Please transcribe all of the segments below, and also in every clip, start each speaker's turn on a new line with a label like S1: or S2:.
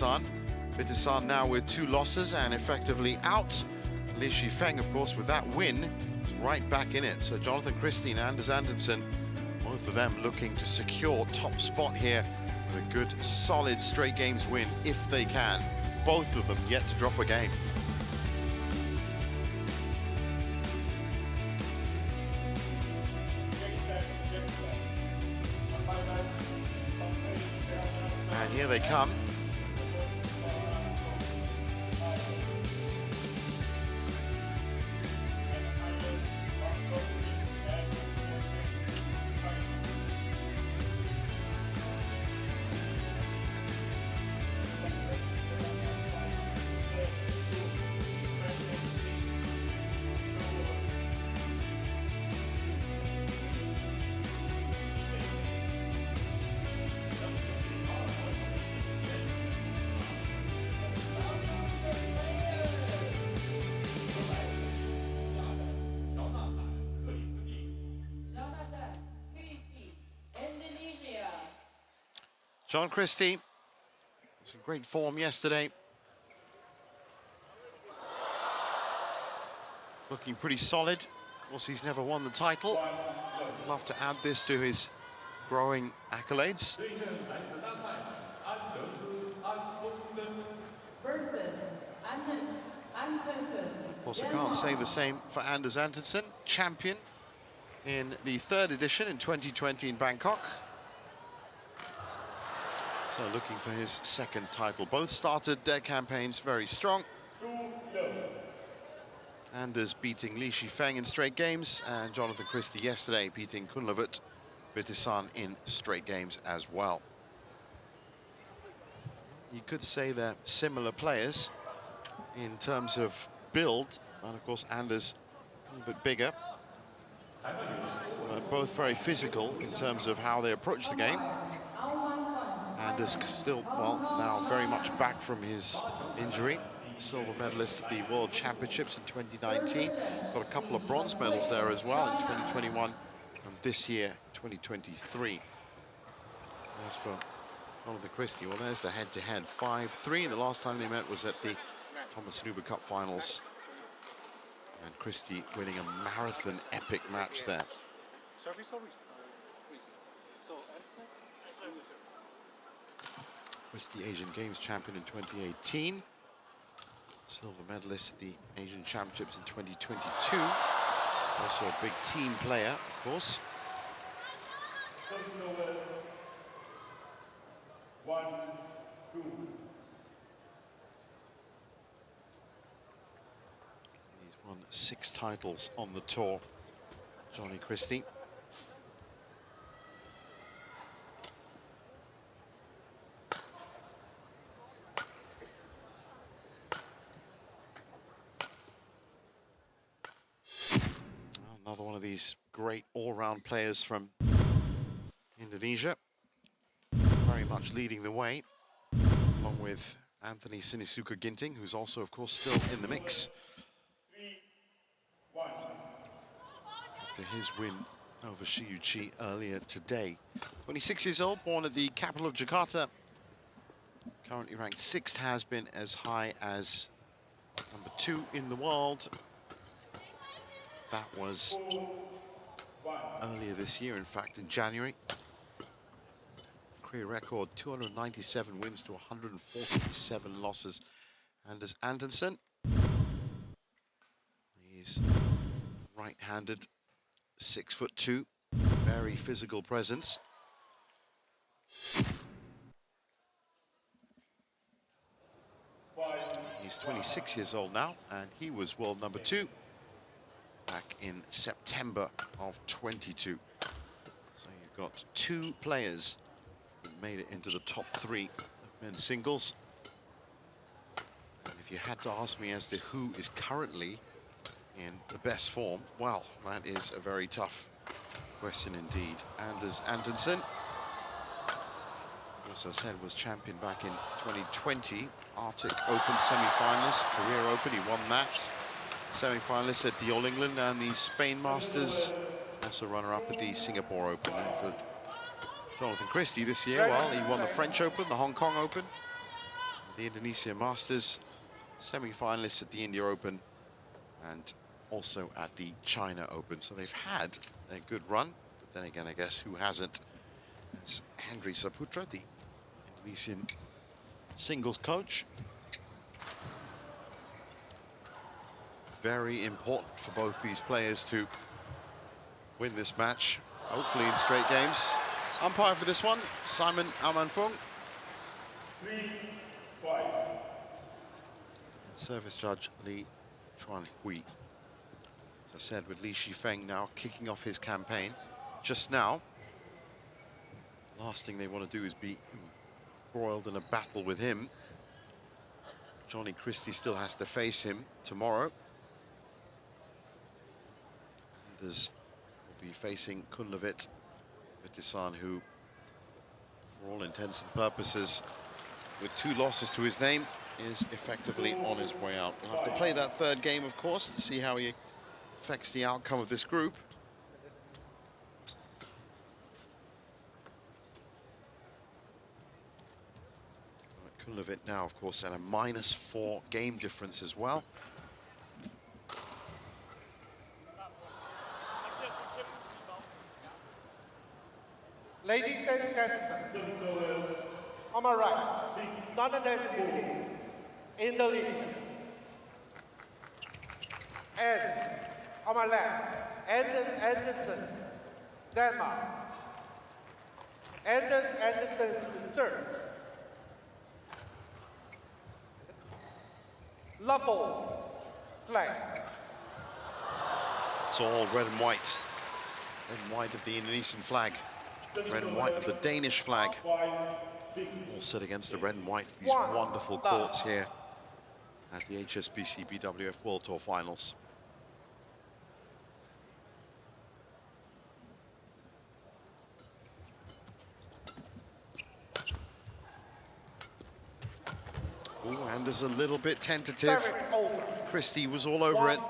S1: Badminton now with 2 losses and effectively out. Li Shifeng, of course, with that win, is right back in it. So Jonatan Christie and Anders Antonsen, both of them looking to secure top spot here with a good, solid straight games win if they can. Both of them yet to drop a game. And here they come. Jonatan Christie was in great form yesterday. Looking pretty solid. Of course, he's never won the title. I'd love to add this to his growing accolades. Of course, I can't say the same for Anders Antonsen, champion in the 3rd edition in 2020 in Bangkok. So looking for his 2nd title. Both started their campaigns very strong. Anders beating Li Shifeng in straight games, and Jonatan Christie yesterday beating Kunlavut Badminton in straight games as well. You could say they're similar players in terms of build, and of course Anders a little bit bigger. Both very physical in terms of how they approach the game. Anders still, well, now very much back from his injury. Silver medalist at the World Championships in 2019. Got a couple of bronze medals there as well in 2021 and this year, 2023. As for Jonatan Christie, well, there's the head-to-head 5-3. And the last time they met was at the Thomas Nuber Cup finals. And Christie winning a marathon epic match there. Christie Asian Games champion in 2018. Silver medalist at the Asian Championships in 2022. Also a big team player, of course. He's won 6 titles on the tour, Johnny Christie. Another one of these great all-round players from Indonesia, very much leading the way, along with Anthony Sinisuka Ginting, who's also, of course, still in the mix. After his win over Shiyuchi earlier today. 26 years old, born at the capital of Jakarta. Currently ranked 6th, has been as high as number 2 in the world. That was earlier this year, in fact, in January. Career record, 297 wins to 147 losses. Anders Antonsen. He's right-handed, 6'2", very physical presence. He's 26 years old now, and he was world number 2 back in September of 22. So you've got 2 players that made it into the top 3 of men's singles. And if you had to ask me as to who is currently in the best form, well, that is a very tough question indeed. Anders Antonsen, as I said, was champion back in 2020. Arctic Open semi-finalist, Career Open, he won that. Semi-finalist at the All England and the Spain Masters. Also runner-up at the Singapore Open. And for Jonatan Christie this year, well, he won the French Open, the Hong Kong Open. the Indonesia Masters, semi-finalists at the India Open, and also at the China Open. So they've had a good run, but then again, I guess who hasn't? It's Henry Saputra, the Indonesian singles coach. Very important for both these players to win this match, hopefully in straight games. Umpire for this one, Simon Amanfung.
S2: 3-5.
S1: Service judge Li Chuanhui. As I said, with Li Shifeng now kicking off his campaign just now. Last thing they want to do is be embroiled in a battle with him. Jonatan Christie still has to face him tomorrow. Anders will be facing Kunlavit Vitisan, who, for all intents and purposes, with 2 losses to his name, is effectively on his way out. We'll have to play that third game, of course, to see how he affects the outcome of this group. Kunlavit now, of course, at a -4 game difference as well.
S2: Ladies and gentlemen, on my right, Jonatan Christie, Indonesia. And on my left, Antonsen, Denmark. Antonsen serves. Level flag.
S1: It's all red and white. Red and white of the Indonesian flag. Red and white of the Danish flag. All set against the red and white of these wonderful courts here at the HSBC BWF World Tour Finals. Ooh, Anders a little bit tentative. Christie was all over it.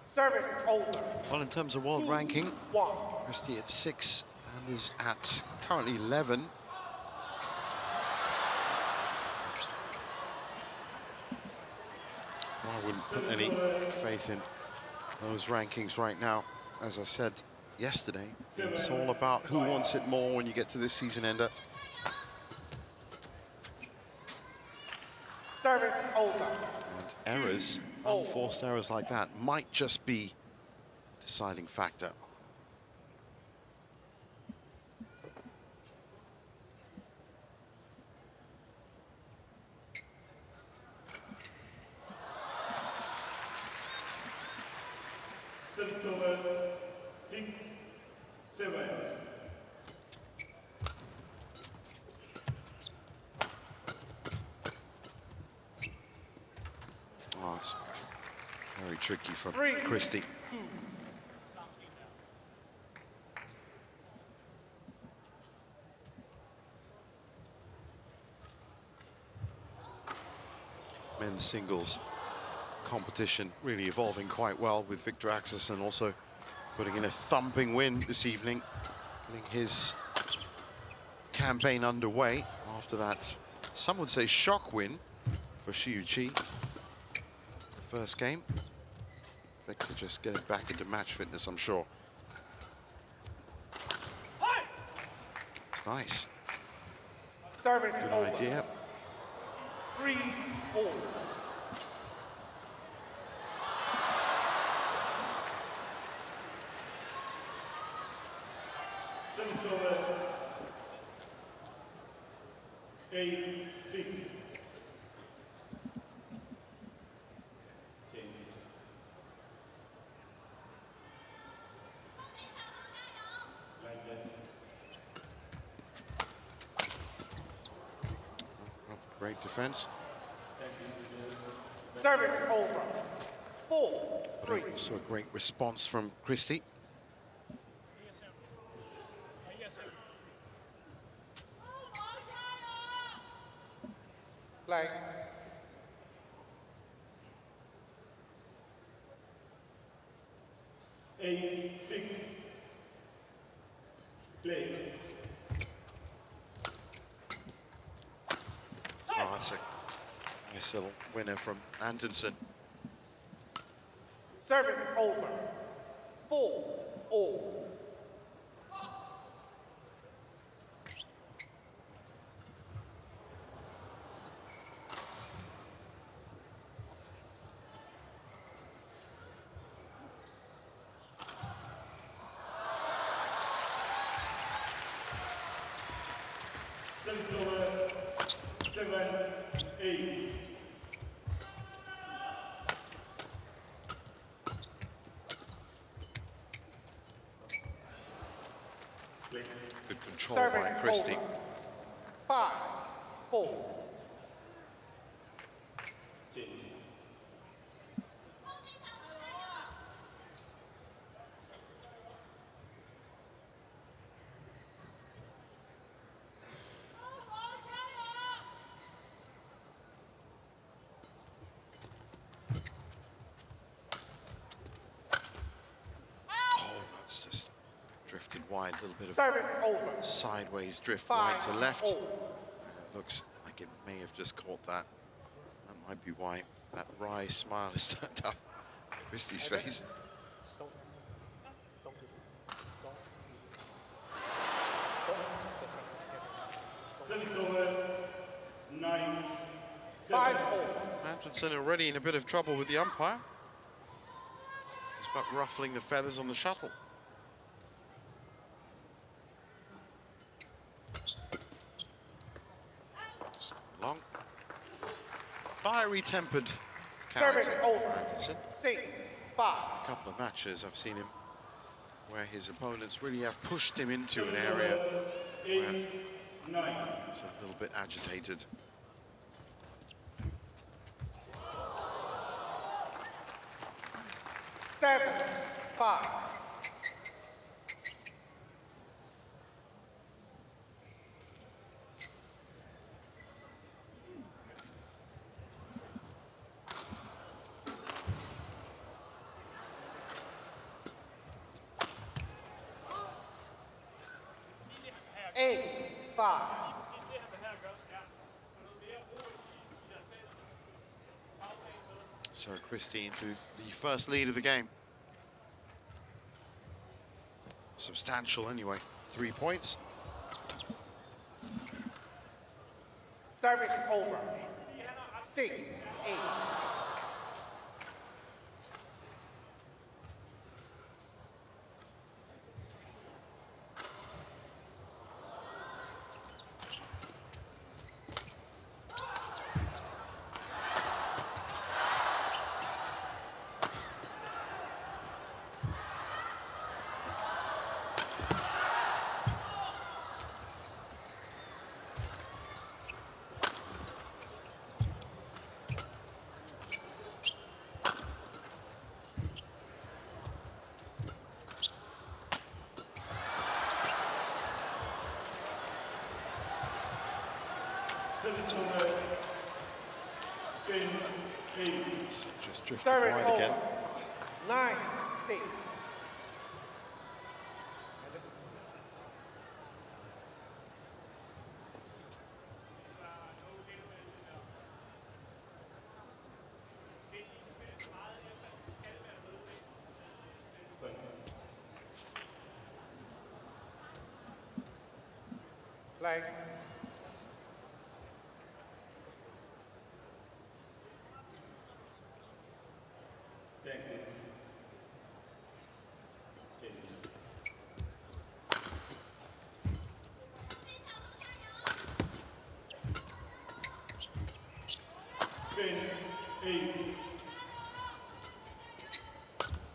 S2: Service over.
S1: Well, in terms of world ranking, Christie at 6 and is at currently 11. I wouldn't put any faith in those rankings right now. As I said yesterday, it's all about who wants it more when you get to this season ender.
S2: Service over.
S1: And errors, unforced errors like that, might just be a deciding factor.
S2: Service over. 6-7.
S1: Oh, it's very tricky from Christie. Men's singles competition really evolving quite well, with Victor Axelsen also putting in a thumping win this evening, getting his campaign underway after that, some would say, shock win for Xiu Qi. The first game. Victor just getting back into match fitness, I'm sure. It's nice.
S2: Service
S1: Good
S2: over.
S1: idea.
S2: 3-4. Service over. 8-6.
S1: Great defense.
S2: Service over. 4-3.
S1: Also a great response from Christie.
S2: Play. Eight, 6. Play.
S1: Oh, that's a nice little winner from Antonsen.
S2: Service over. 4-all. Service over. 7-8.
S1: Good control by Christie.
S2: 5-4.
S1: That's just drifted wide, a little bit of
S2: Service over.
S1: sideways drift wide to left.
S2: 5-all.
S1: And it looks like it may have just caught that. That might be why that wry smile is turned up on Christie's face.
S2: Service over. 9. 5-all.
S1: Antonsen already in a bit of trouble with the umpire. He's about ruffling the feathers on the shuttle. Long, fiery-tempered
S2: Service
S1: character,
S2: over.
S1: Antonsen.
S2: 6-5.
S1: A couple of matches I've seen him where his opponents really have pushed him into an area where he's a little bit agitated.
S2: 7-5. Eight, 5.
S1: So Christie into the first lead of the game. Substantial anyway, 3 points.
S2: Service over. 6-8.
S1: So just drifted
S2: Service
S1: wide
S2: over.
S1: again.
S2: 9-6. Play.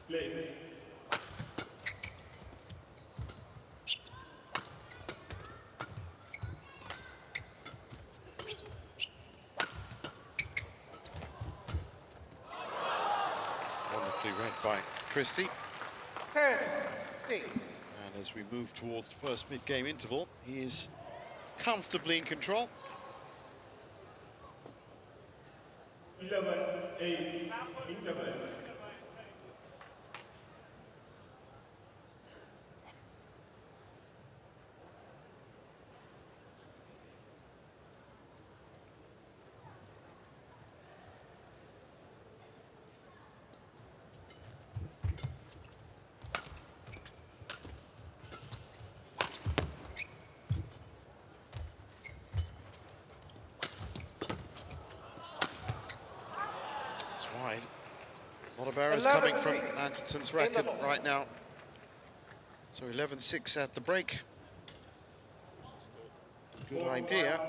S2: Play.
S1: Wonderfully read by Christie.
S2: 10-6.
S1: And as we move towards the first mid-game interval, he is comfortably in control.
S3: 11-8 interval.
S1: Wide. A lot of errors coming from Antonsen's racket right now. So 11-6 at the break. Good idea.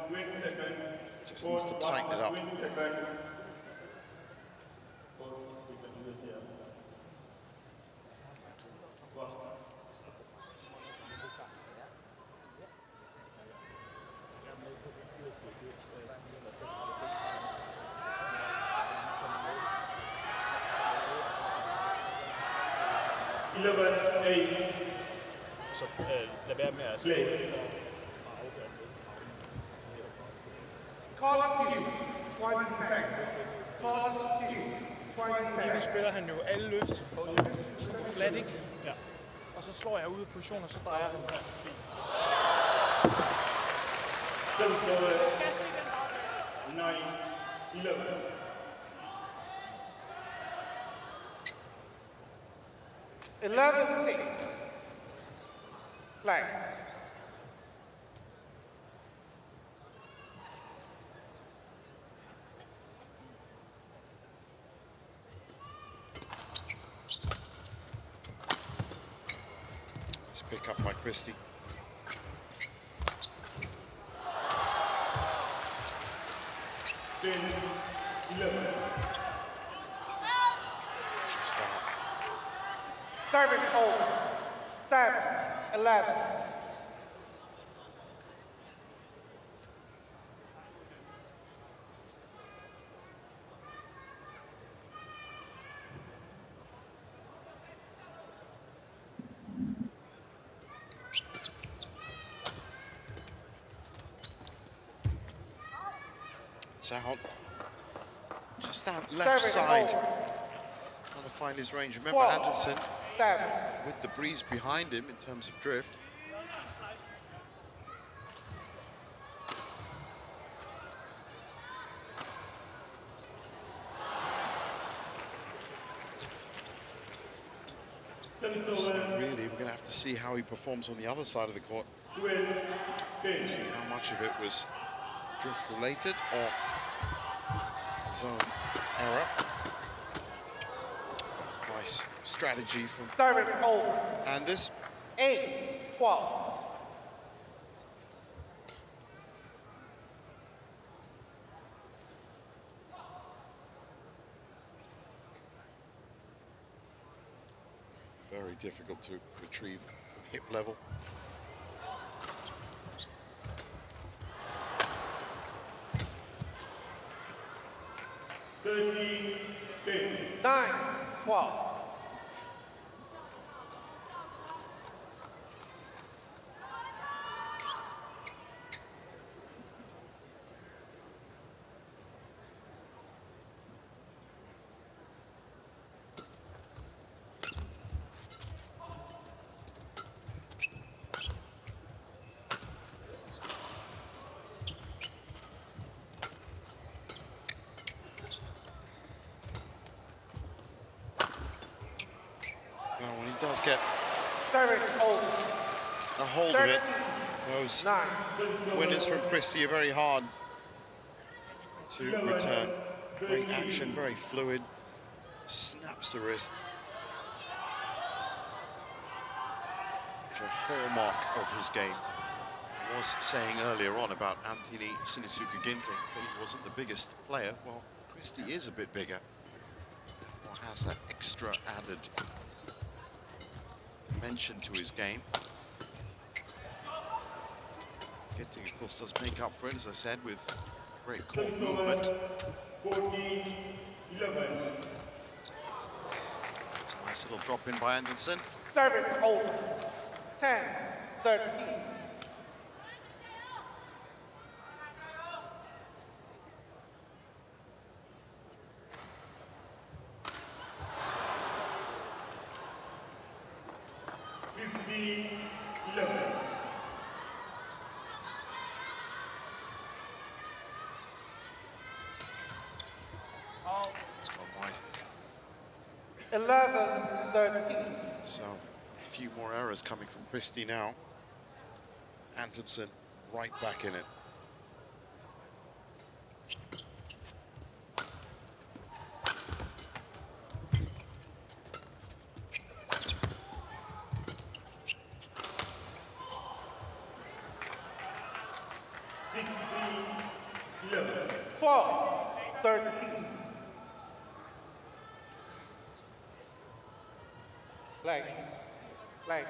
S1: Just needs to tighten it up.
S4: Så lad være med at slå efter.
S2: Call to 20 seconds. Call to 20
S4: Lige nu
S2: seconds.
S4: spiller han jo alle løft super flat, ikke? Ja. Og så slår jeg ud af position, og så drejer han her. Fint.
S3: 9-11.
S2: Eleven, 6. Play.
S1: Let's pick up by Christie.
S2: Service over. 7-11.
S1: It's out. Just out left side. Trying to find his range. Remember,
S2: 12,
S1: Antonsen
S2: 7.
S1: with the breeze behind him in terms of drift. So really, we're going to have to see how he performs on the other side of the court. See how much of it was drift related or zone error. That's nice strategy from
S2: Service over.
S1: Anders.
S2: 8-12.
S1: Very difficult to retrieve hip level.
S2: Nine, 12.
S1: Now, when he does get
S2: Service over.
S1: a hold of it, those
S2: 9.
S1: winners from Christie are very hard to return. Great action, very fluid, snaps the wrist. Which is a hallmark of his game. I was saying earlier on about Anthony Sinisuka Ginting that he wasn't the biggest player. Well, Christie is a bit bigger, or has that extra added dimension to his game. Ginting, of course, does make up for it, as I said, with great court movement.
S3: 14-11.
S1: It's a nice little drop in by Antonsen.
S2: Service over. 10-13. 11-13.
S1: So a few more errors coming from Christie now. Antonsen right back in it.
S2: Four, 13. Leg. Leg.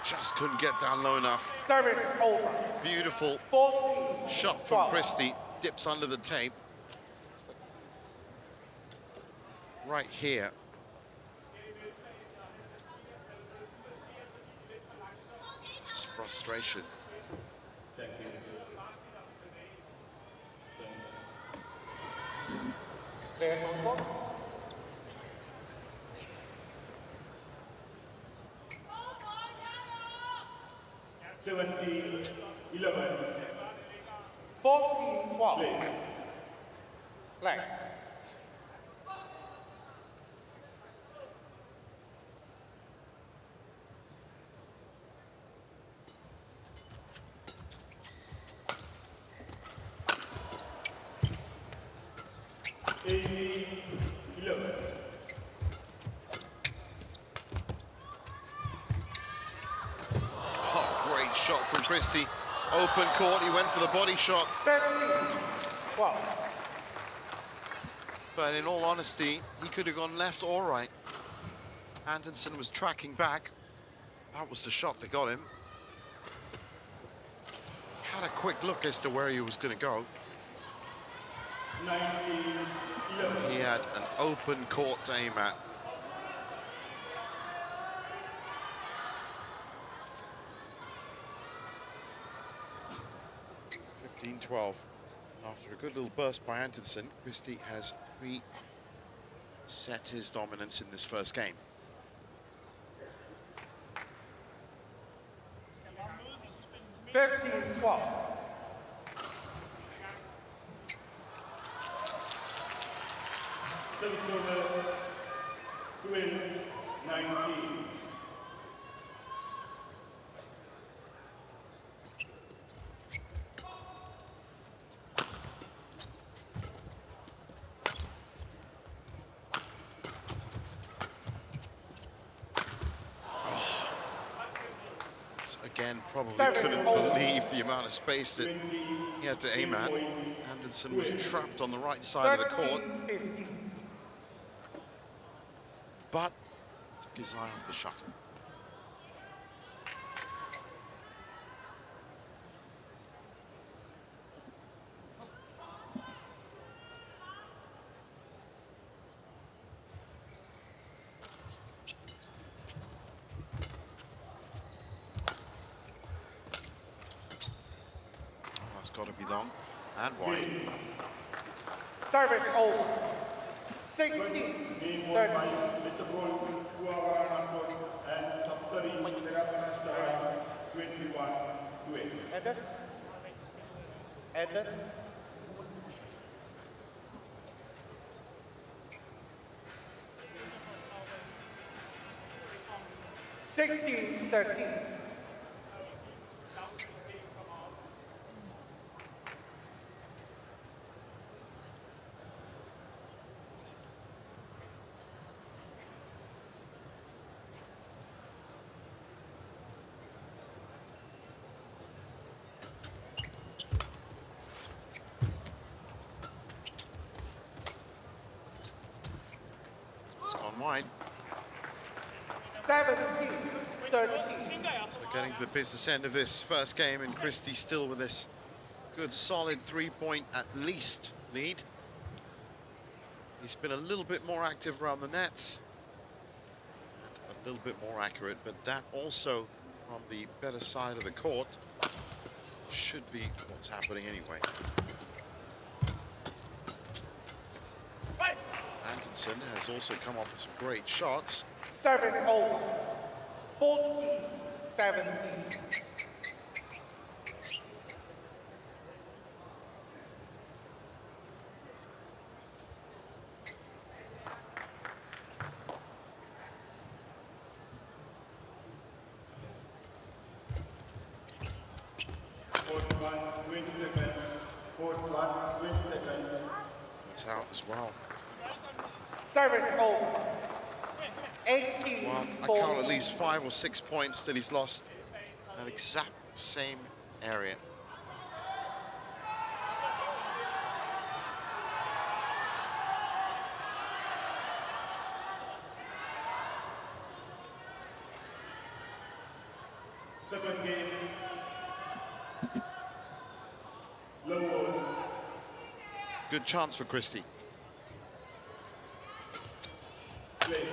S1: Just couldn't get down low enough.
S2: Service over.
S1: Beautiful
S2: 14.
S1: shot from Christie. Dips under the tape. Right here. It's frustration.
S2: There's one more.
S3: Seventeen, 11.
S2: 14-12. Leg.
S1: Oh, great shot from Christie. Open court, he went for the body shot.
S2: 15-12.
S1: But in all honesty, he could have gone left or right. Antonsen was tracking back. That was the shot that got him. Had a quick look as to where he was going to go.
S3: 19, 11.
S1: He had an open court to aim at. (15-12). After a good little burst by Antonsen, Christie has reset his dominance in this first game.
S2: Fifteen, 12.
S3: Service over 12, 19.
S1: Again, probably
S2: Service
S1: couldn't
S2: over.
S1: believe the amount of space that he had to aim at. Antonsen was trapped on the right side of the court,
S2: 13-15.
S1: but took his eye off the shuttle. Got to be long and wide.
S2: Service over. 16, 13.
S3: Mr. Ball, 2 hours and subsidy, 21, 12.
S2: Anders. Anders. Sixteen, 13.
S1: Wide.
S2: 17, 13.
S1: So getting to the business end of this first game, and Christie still with this good solid 3-point at least lead. He's been a little bit more active around the nets, little bit more accurate, but that also from the better side of the court should be what's happening anyway. Antonsen has also come up with some great shots.
S2: Service over. 14-17.
S1: It's out as well.
S2: Service over. 18.
S1: Well, I count at least 5 or 6 points that he's lost in that exact same area.
S3: Second game. Low.
S1: Good chance for Christie.
S3: Play.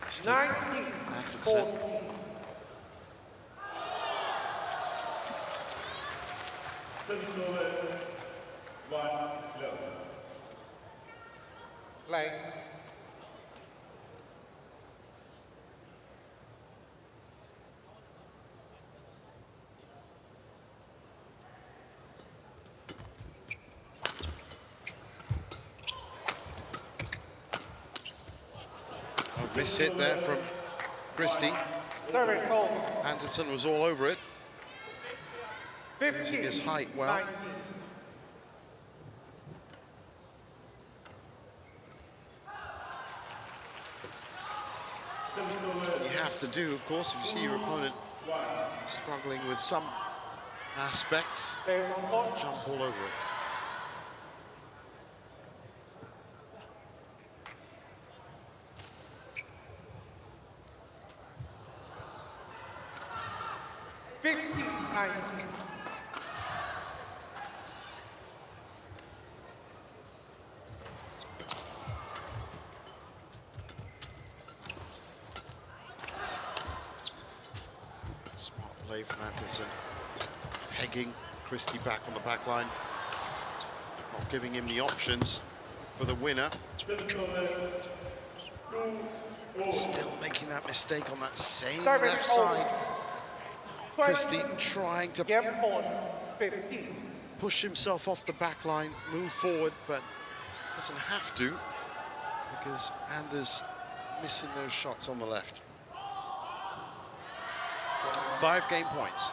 S1: Still
S2: 19.
S1: Antonsen.
S2: 14.
S3: Service over. 1 low.
S2: Play.
S1: A miss hit there from Christie.
S2: Service over.
S1: Antonsen was all over it.
S2: 15.
S1: Using his height well.
S2: 19.
S1: What you have to do, of course, if you see your opponent struggling with some aspects,
S2: There's a court.
S1: jump all over it. Smart play from Antonsen, pegging Christie back on the back line, not giving him the options for the winner. Still making that mistake on that same
S2: Service
S1: left
S2: over.
S1: side. Christie trying to
S2: Game point. 15.
S1: push himself off the back line, move forward, but doesn't have to because Anders missing those shots on the left. 5 game points.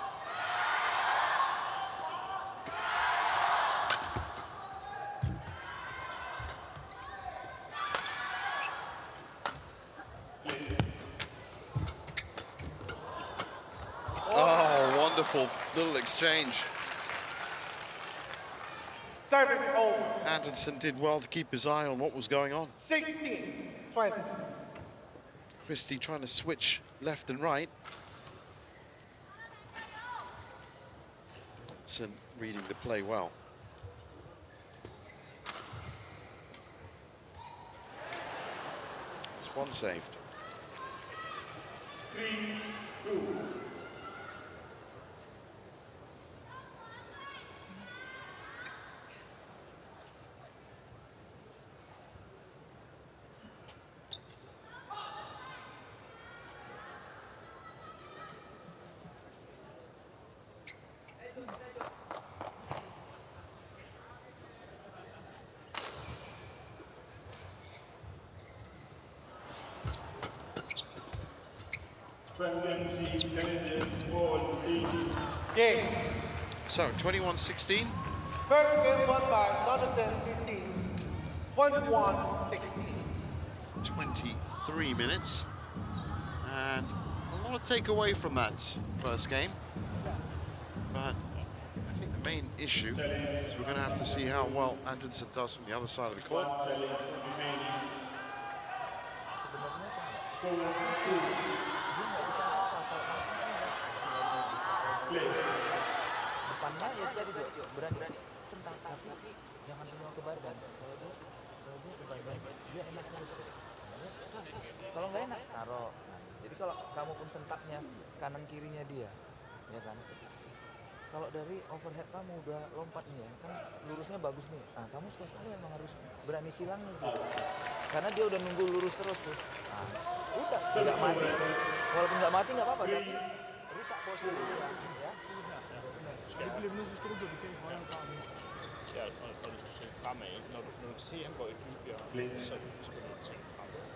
S1: Oh, wonderful little exchange.
S2: Service over.
S1: Antonsen did well to keep his eye on what was going on.
S2: 16-20.
S1: Christie trying to switch left and right. Antonsen reading the play well. It's one saved.
S3: 3-2. World
S2: Game.
S1: So 21-16.
S2: First game won by Jonatan Christie. 21-16.
S1: 23 minutes. And a lot of takeaway from that first game. But I think the main issue is we're going to have to see how well Antonsen does from the other side of the court.
S5: Dia nggak bisa apa kalau depannya ya tadi tuh berani sentak tapi jangan semua ke badan. Kalau dia ke badan dia enak terus. Kalau nggak enak taruh. Nah, jadi kalau kamu pun sentaknya kanan kirinya dia, ya kan? Kalau dari overhead kamu udah lompat nih ya, kan lurusnya bagus nih. Nah, kamu sekali emang harus berani silangnya juga. Karena dia udah nunggu lurus terus tuh. Nah, udah nggak mati. Walaupun nggak mati nggak apa-apa, tapi rusak posisi dia, ya.
S4: Det bliver vi nødt til at stole på, at vi kan i højere grad nu.
S6: Ja, og du skal se fremad, ikke? Når du kan se, at han går i dybde, så skal du tænke fremad.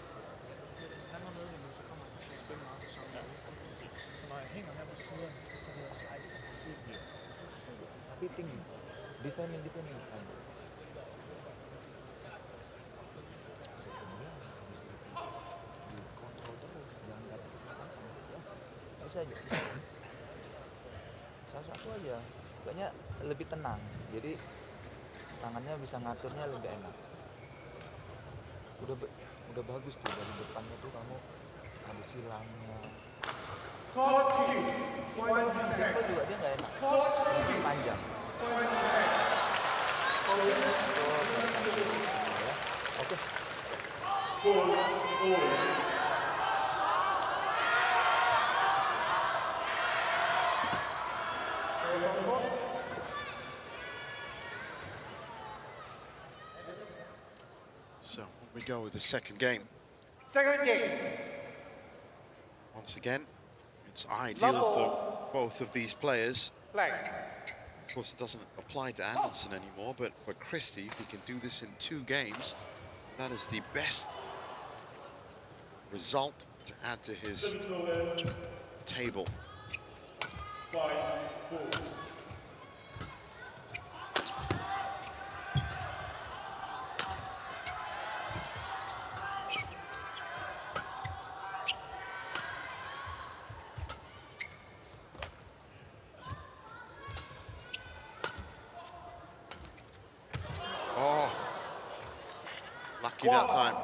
S4: Hvis han var med nu, så kommer han til at spille meget på samme måde. Så når jeg hænger her på siden, så bliver jeg 16.
S5: Asik. Tapi tinggi. Defending. Sebenarnya harus dikontrol terus, jangan kasih kesempatan. Ya, bisa aja. Satu-satu aja, pokoknya lebih tenang. Jadi tangannya bisa ngaturnya lebih enak. Udah bagus tuh dari depannya tuh kamu ada silangnya. Simple juga dia nggak enak. Panjang. Oke.
S1: So on we go with the second game.
S2: Second game.
S1: Once again, it's ideal for both of these players.
S2: Blank.
S1: Of course, it doesn't apply to Antonsen anymore, but for Christie, if he can do this in 2 games, that is the best result to add to his table.
S3: 5-4.
S1: Oh, lucky that time.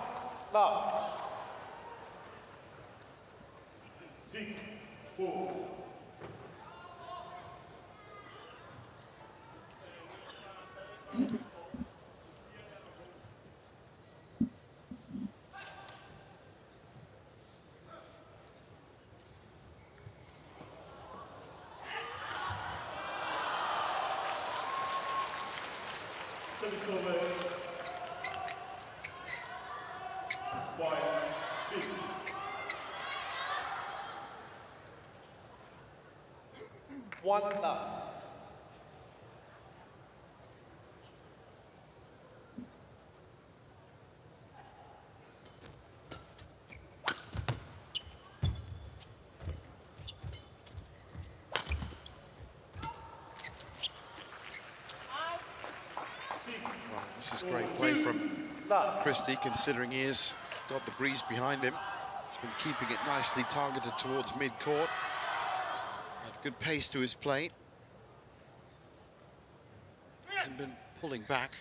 S2: Love.
S3: 6-4. Service over. 5-6.
S2: One love.
S1: Well, this is great play from Christie, considering he has got the breeze behind him. He's been keeping it nicely targeted towards mid-court. Had good pace to his play. Hasn't been pulling back.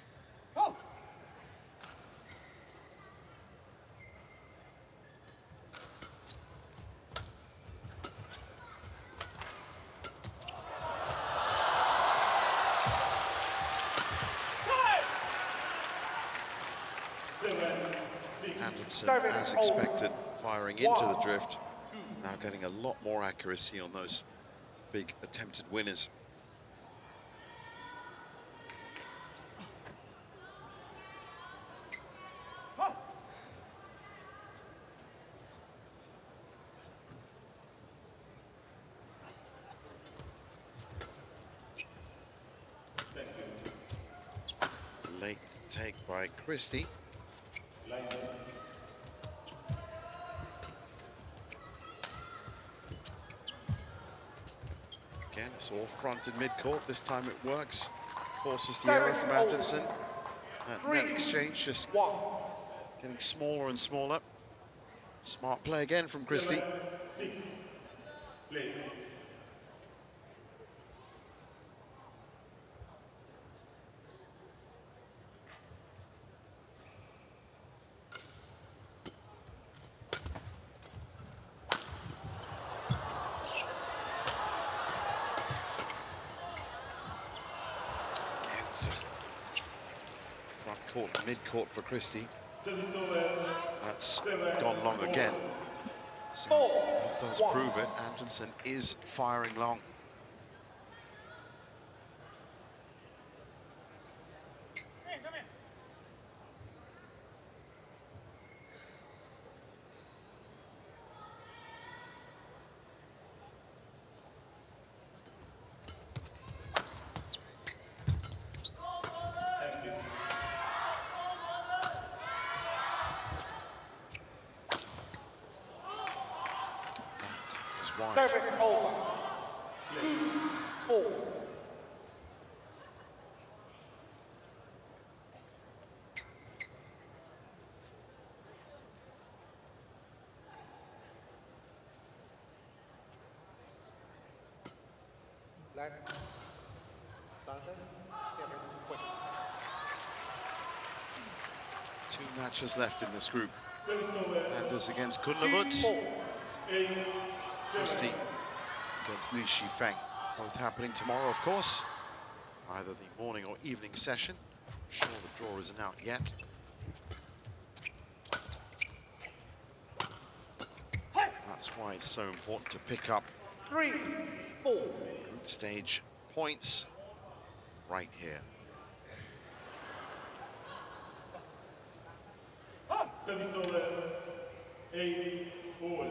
S1: Antonsen, as expected, firing into the drift. Now getting a lot more accuracy on those big attempted winners. Late take by Christie. Again, it's all fronted mid-court. This time it works. Forces the error from Antonsen. That net exchange just getting smaller and smaller. Smart play again from Christie.
S3: 7-6. Play.
S1: Front court, mid-court for Christie. That's gone long again. So that does prove it. Antonsen is firing long.
S2: Service over. 2-4. Black. Jonatan.
S1: 2 matches left in this group. Anders against Kunlavut. Christie against Li Shifeng. Both happening tomorrow, of course. Either the morning or evening session. I'm sure the draw isn't out yet. That's why it's so important to pick up
S2: 3-4.
S1: group stage points right here.
S3: Service over. 8-all.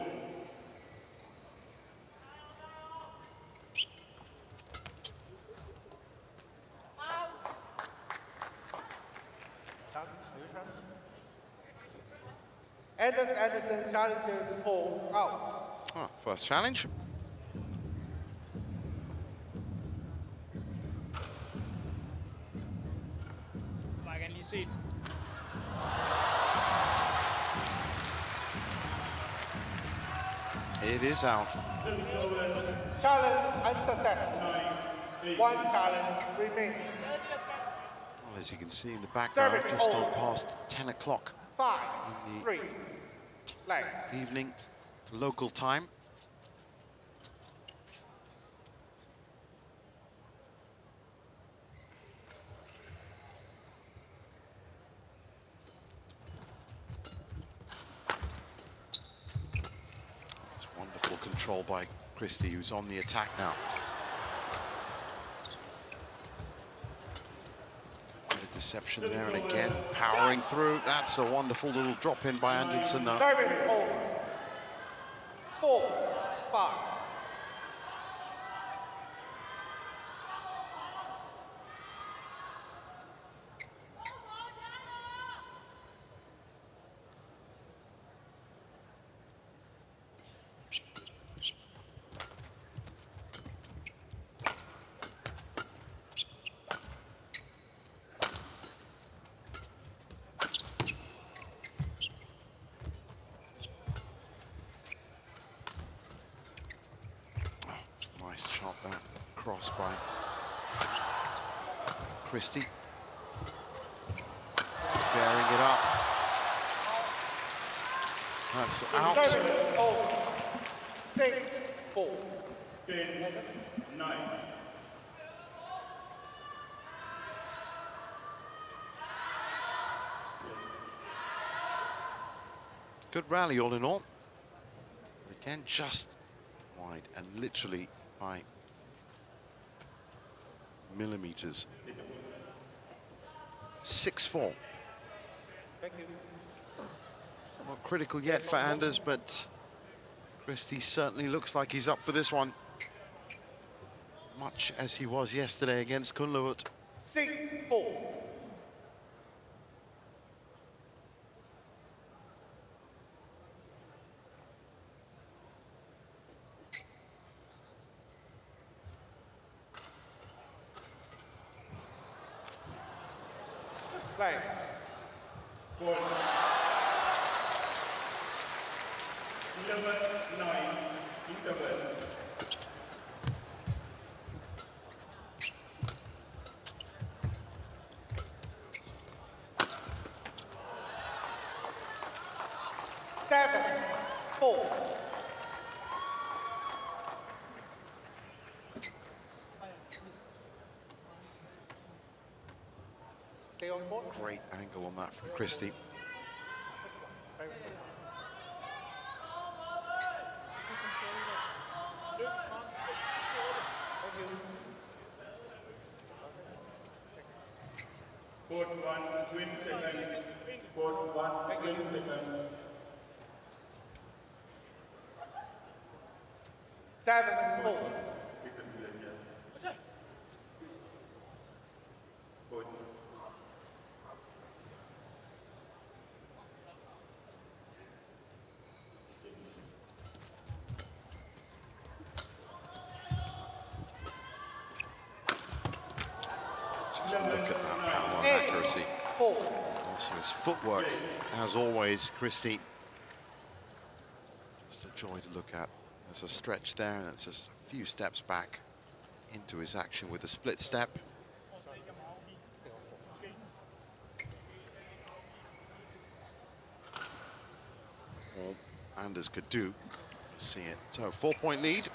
S2: Anderson challenges Paul out.
S1: Ah, first challenge.
S4: Jeg vil gerne lige se den.
S1: It is out.
S2: Challenge unsuccessful. 1 challenge remains.
S1: Well, as you can see in the background, just on past 10 o'clock
S2: 5-3. Leg.
S1: evening, local time. It's wonderful control by Christie, who's on the attack now. Bit of deception there, and again, powering through. That's a wonderful little drop in by Antonsen though.
S2: Service over. 4-5.
S1: Nice shot that cross by Christie. Bearing it up. That's out.
S2: Service over. 6-4.
S3: 10-9.
S1: Good rally all in all. Again, just wide and literally by millimeters. 6-4.
S2: Thank you.
S1: Not critical yet for Anders, but Christie certainly looks like he's up for this one. Much as he was yesterday against Kunlavut.
S2: 6-4. Play.
S3: 4. 11-9. Interval.
S2: Seven, 4. Stay on court.
S1: Great angle on that from Christie.
S3: Court 1, 20 seconds. Court 1, 20 seconds.
S2: 7-4.
S3: Court.
S1: Just look at that power and accuracy.
S2: 4.
S1: Also his footwork, as always, Christie. Just a joy to look at. There's a stretch there, and it's just a few steps back into his action with a split step. All Anders could do. See it. So 4-point lead.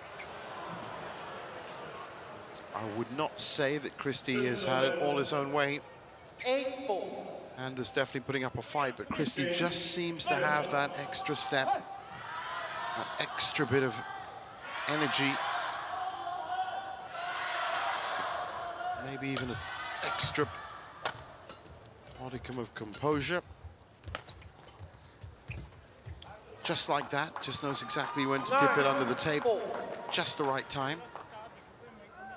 S1: I would not say that Christie has had it all his own way.
S2: 8-4.
S1: Anders definitely putting up a fight, but Christie just seems to have that extra step, that extra bit of energy, maybe even an extra modicum of composure. Just like that, just knows exactly when to dip it under the tape, just the right time.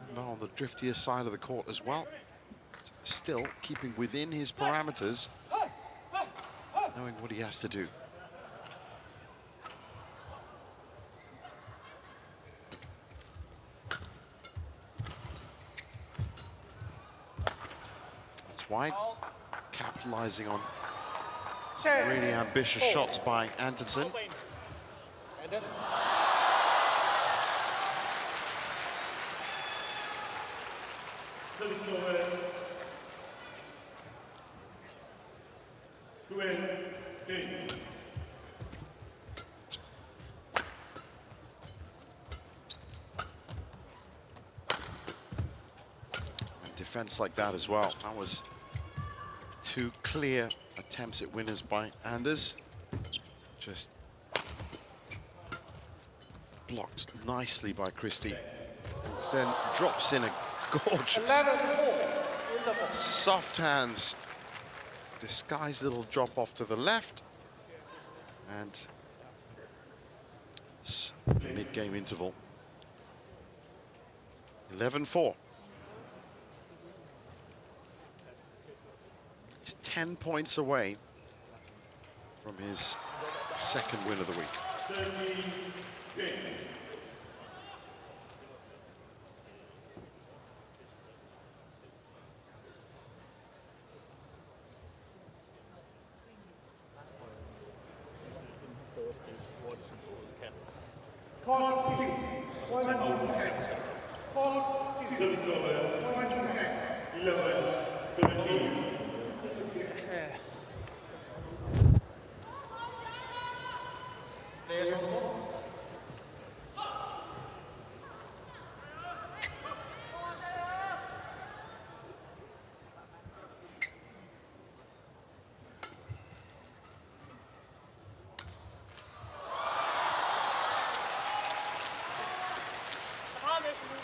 S1: And on the driftier side of the court as well. Still keeping within his parameters, knowing what he has to do. That's why capitalizing on some really ambitious shots by Antonsen.
S3: Service over. 20.
S1: And defense like that as well. That was 2 clear attempts at winners by Anders. Just blocked nicely by Christie. Then drops in a gorgeous
S2: 11-4.
S1: soft hands. Disguised little drop off to the left. And it's mid-game interval. 11-4. He's 10 points away from his second win of the week.
S3: 30. Service over. 11, 13.
S2: Players on court.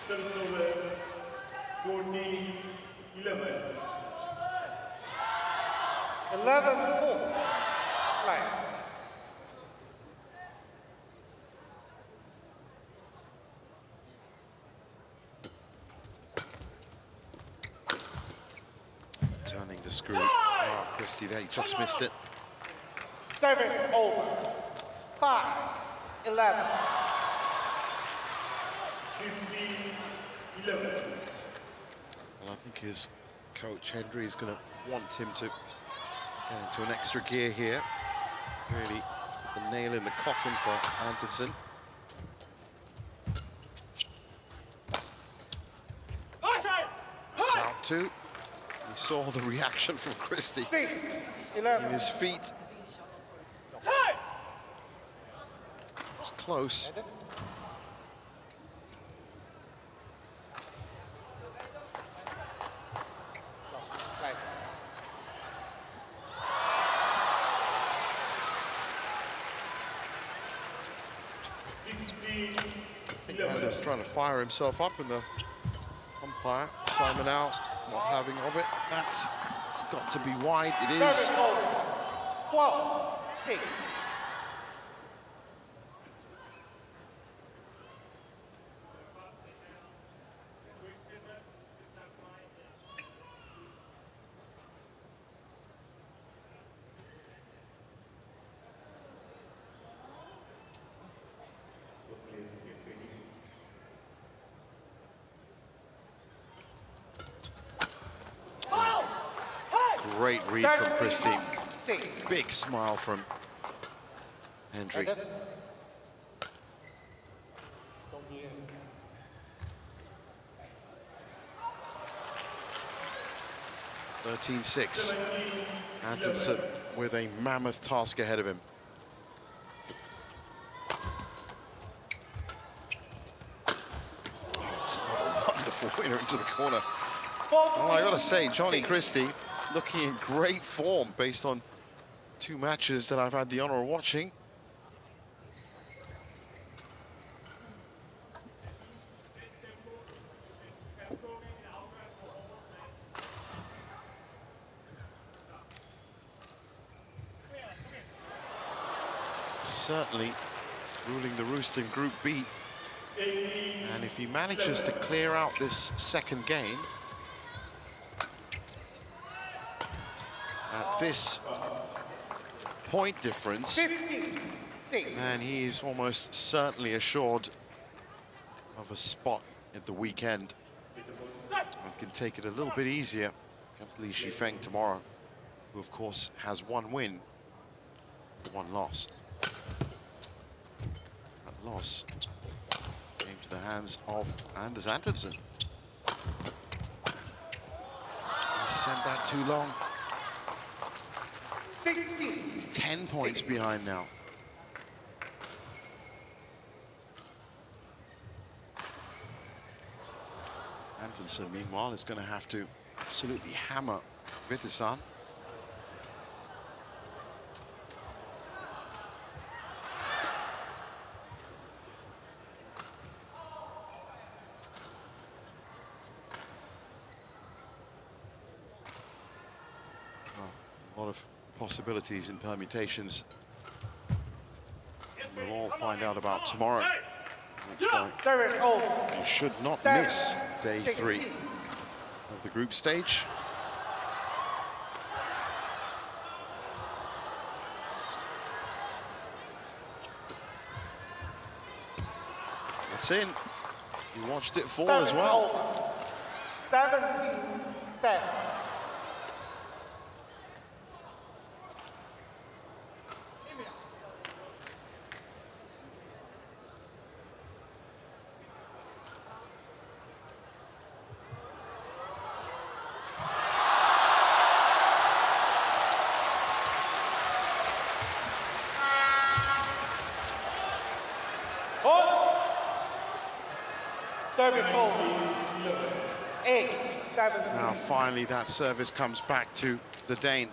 S3: Service over. 14, 11.
S2: 11-4. Play.
S1: Turning the screw. Oh, Christie there, he just missed it.
S2: Service over. 5-11.
S3: 15, 11.
S1: Well, I think his coach Hendry is going to want him to get into an extra gear here. Really put the nail in the coffin for Antonsen. It's out two. We saw the reaction from Christie
S2: 6-11.
S1: in his feet. It was close. just trying to fire himself up, and the umpire, Simon out, not having of it. That's got to be wide. It is.
S2: Service over. 12-6.
S1: Great read from Christie. Big smile from Hendry. 13-6. Antonsen with a mammoth task ahead of him. Oh, it's a wonderful winner into the corner. Well, I gotta say, Jonatan Christie looking in great form based on 2 matches that I've had the honor of watching. Certainly ruling the roost in Group B. And if he manages to clear out this second game, at this point difference,
S2: 15-6.
S1: and he's almost certainly assured of a spot at the weekend. And can take it a little bit easier against Li Shifeng tomorrow, who of course has 1 win, 1 loss. That loss came to the hands of Anders Antonsen. He sent that too long.
S2: 16.
S1: 10 points behind now. Antonsen, meanwhile, is going to have to absolutely hammer Vitisan. A lot of possibilities and permutations. We'll all find out about tomorrow. That's why
S2: Service over.
S1: you should not miss day 3 of the group stage. That's in. You watched it fall as well.
S2: 17-7. Service over. 8-7.
S1: Now finally that service comes back to the Dane.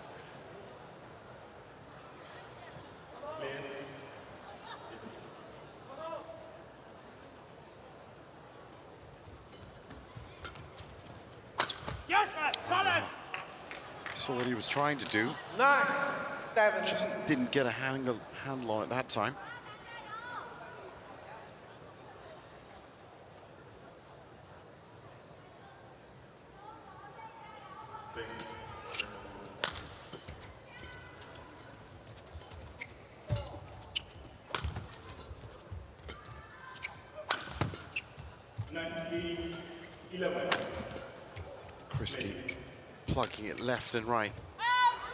S6: Yes, man! Solid!
S1: Saw what he was trying to do,
S2: 9-7.
S1: just didn't get a handle on it that time. Christie plugging it left and right.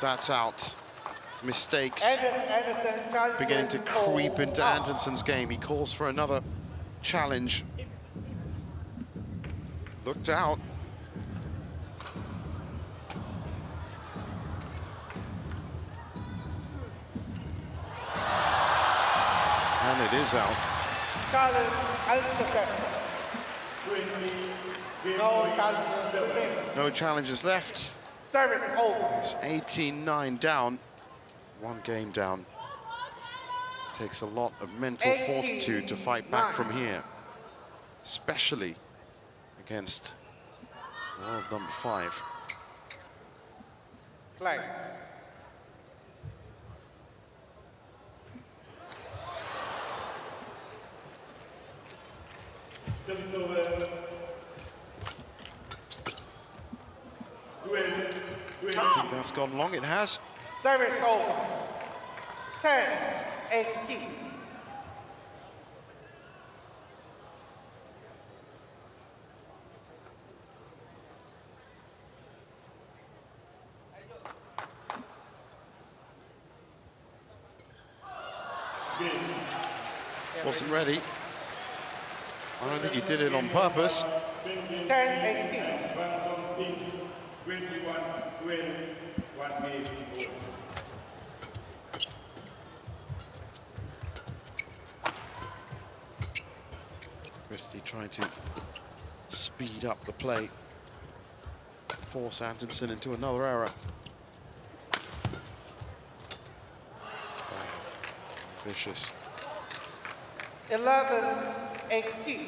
S1: That's out. Mistakes
S2: Anderson
S1: beginning to creep into Antonsen's game. He calls for another challenge. Looked out. And it is out.
S2: Challenge unsuccessful. No challenge.
S1: No challenges left.
S2: Service over.
S1: It's 18-9 down. 1 game down. Takes a lot of mental fortitude to fight back from here. especially against world number 5.
S2: Play.
S3: Service over.
S1: I think that's gone long. It has.
S2: Service over. 10-18.
S1: Wasn't ready. I don't think he did it on purpose.
S2: 10-18.
S3: 21, 1 game.
S1: Christie trying to speed up the play, force Antonsen into another error. Vicious.
S2: 11-18.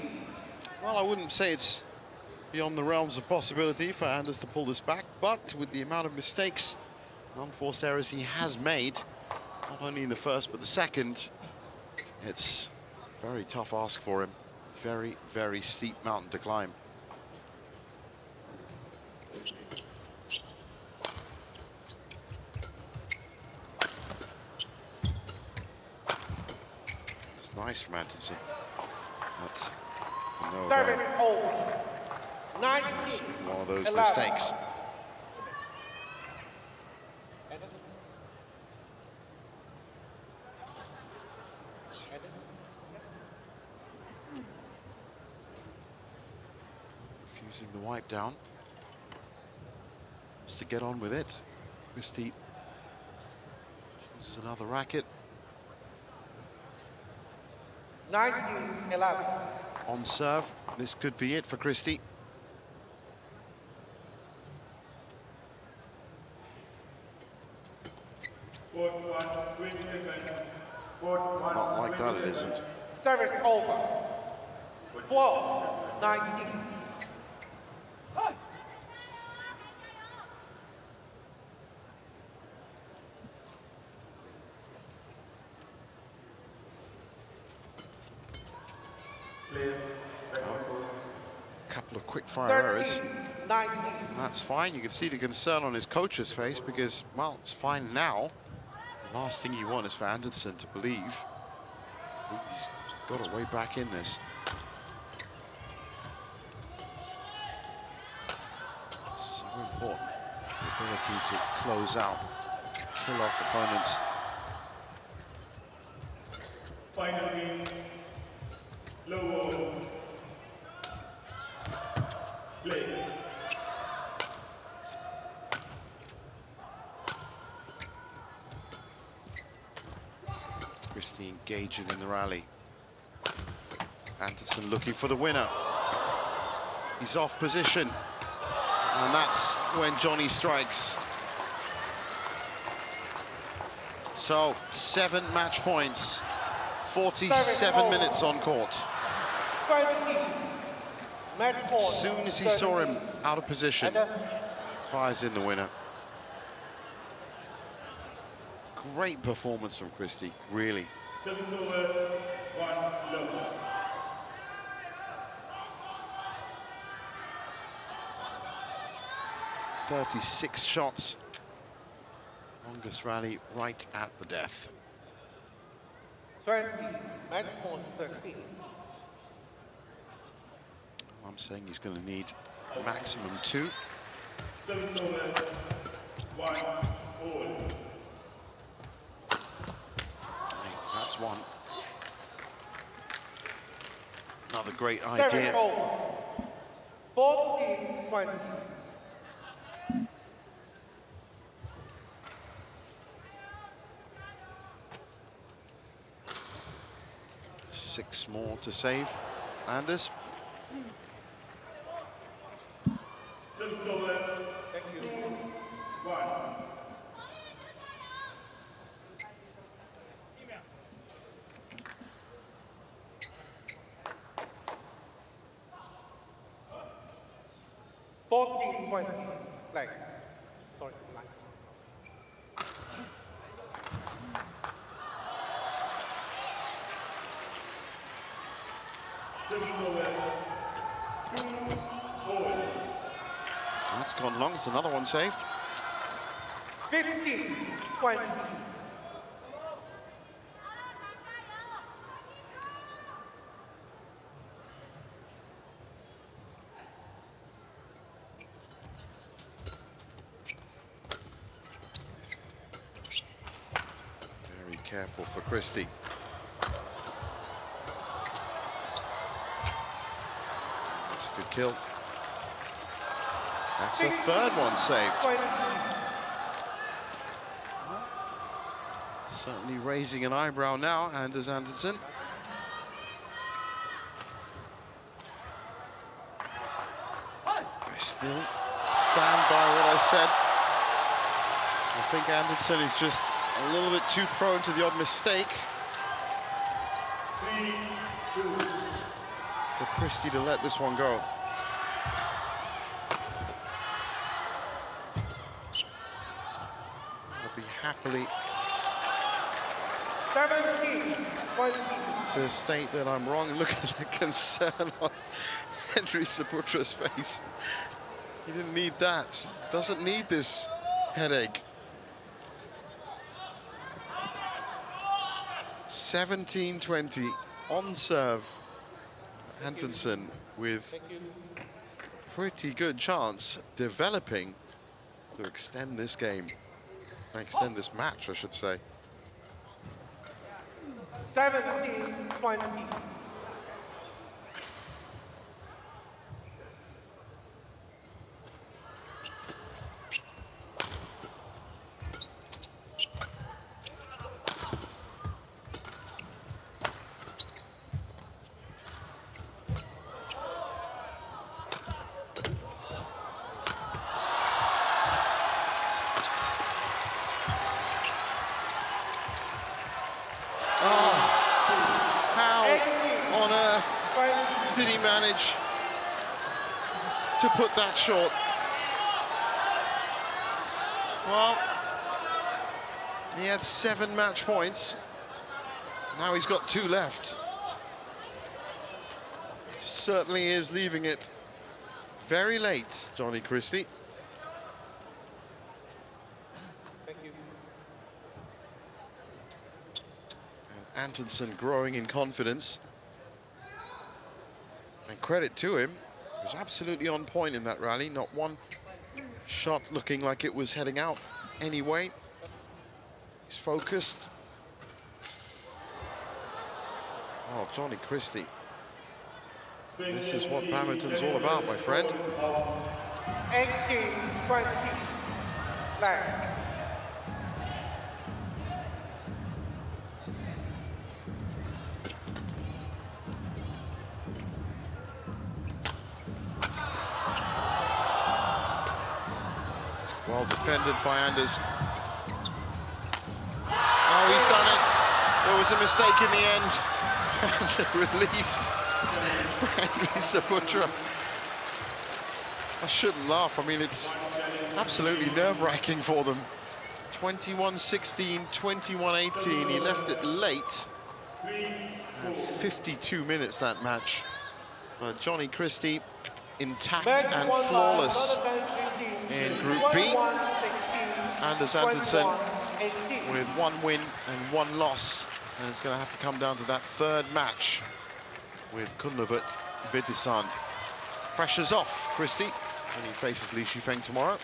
S1: Well, I wouldn't say it's beyond the realms of possibility for Anders to pull this back, but with the amount of mistakes and unforced errors he has made, not only in the first but the second, it's a very tough ask for him. Very, very steep mountain to climb. It's nice from Antonsen. But no
S2: Service
S1: avail.
S2: over. 19.
S1: One of those
S2: 11.
S1: mistakes. Refusing the wipe down. Wants to get on with it. Christie chooses another racket.
S2: 19-11.
S1: On serve. This could be it for Christie. Not like that, it isn't.
S2: Service over. 12-19.
S1: Couple of quick fire errors.
S2: 19.
S1: That's fine. You can see the concern on his coach's face because, well, it's fine now. The last thing you want is for Antonsen to believe he's got a way back in this. So important, the ability to close out, kill off opponents.
S3: Final game. Low ball. Play.
S1: Christie engaging in the rally. Antonsen looking for the winner. He's off position. And that's when Johnny strikes. So 7 match points, 47 minutes on court.
S2: 20. Match point.
S1: As soon as he saw him out of position, fires in the winner. Great performance from Christie, really.
S3: Service over. 1 low.
S1: 36 shots. Longest rally right at the death.
S2: 20. Match point 13.
S1: I'm saying he's going to need a maximum 2.
S3: Service over. 1 all.
S1: That's one. Another great
S2: Service
S1: idea.
S2: over. 14-20.
S1: Six more to save. Anders.
S3: Service over. 2 1.
S2: 14-20. Leg. Sorry, line.
S1: That's gone long. It's another one saved.
S2: 15-20.
S1: Very careful for Christie. That's a good kill. That's the third one saved. Certainly raising an eyebrow now, Anders Antonsen. I still stand by what I said. I think Antonsen is just a little bit too prone to the odd mistake for Christie to let this one go. I'll be happily
S2: 17-20.
S1: to state that I'm wrong. Look at the concern on Henry Saputra's face. He didn't need that. Doesn't need this headache. 17-20 on serve. Antonsen with pretty good chance developing to extend this game. Extend this match, I should say.
S2: 17-20.
S1: Did he manage to put that short? Well, he had 7 match points. Now he's got 2 left. Certainly is leaving it very late, Johnny Christie.
S2: Thank you.
S1: And Antonsen growing in confidence. And credit to him, he was absolutely on point in that rally. Not one shot looking like it was heading out anyway. He's focused. Oh, Johnny Christie. This is what badminton's all about, my friend.
S2: 18-20. Leg.
S1: Well defended by Anders. Oh, he's done it. There was a mistake in the end. And the relief for Henry Saputra. I shouldn't laugh. I mean, it's absolutely nerve-wracking for them. 21-16, 21-18. He left it late. And 52 minutes that match. But Johnny Christie intact and flawless in Group B. Anders Antonsen with 1 win and 1 loss. And it's going to have to come down to that 3rd match with Kunlavat Vitisan. Pressure's off Christie when he faces Li Shifeng tomorrow.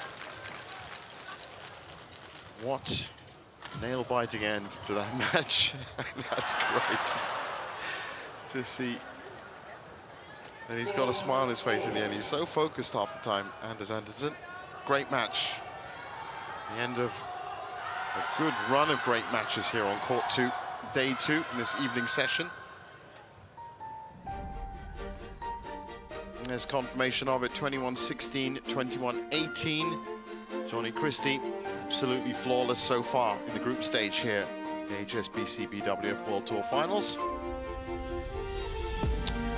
S1: What nail-biting end to that match. That's great to see. And he's got a smile on his face in the end. He's so focused half the time, Anders Antonsen. Great match. The end of a good run of great matches here on Court 2, Day 2 in this evening session. And there's confirmation of it, 21-16, 21-18. Johnny Christie, absolutely flawless so far in the group stage here, the HSBC BWF World Tour Finals.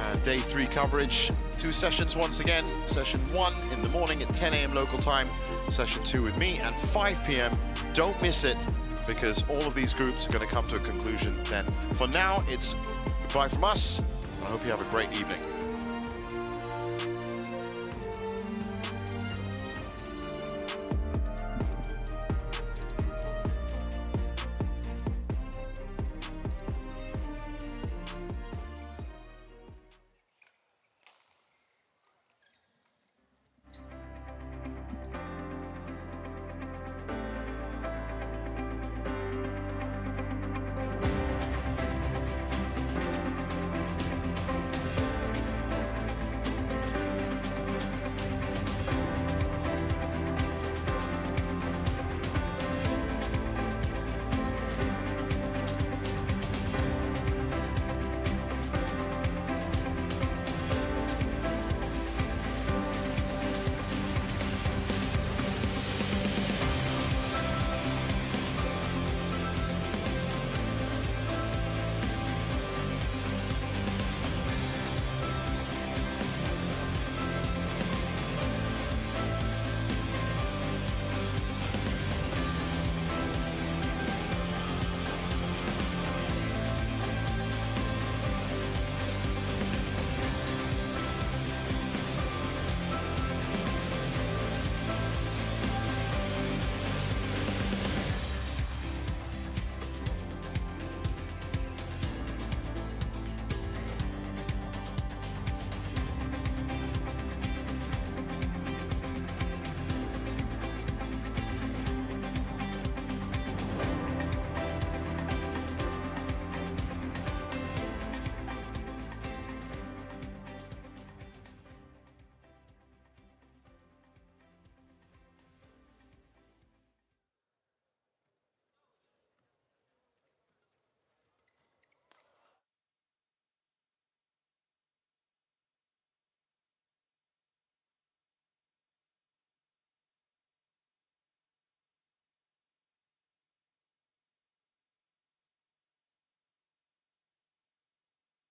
S1: And Day 3 coverage 2 sessions once again. Session 1 in the morning at 10 a.m. local time. Session 2 with me and 5 p.m. Don't miss it, because all of these groups are going to come to a conclusion then. For now, it's goodbye from us. I hope you have a great evening.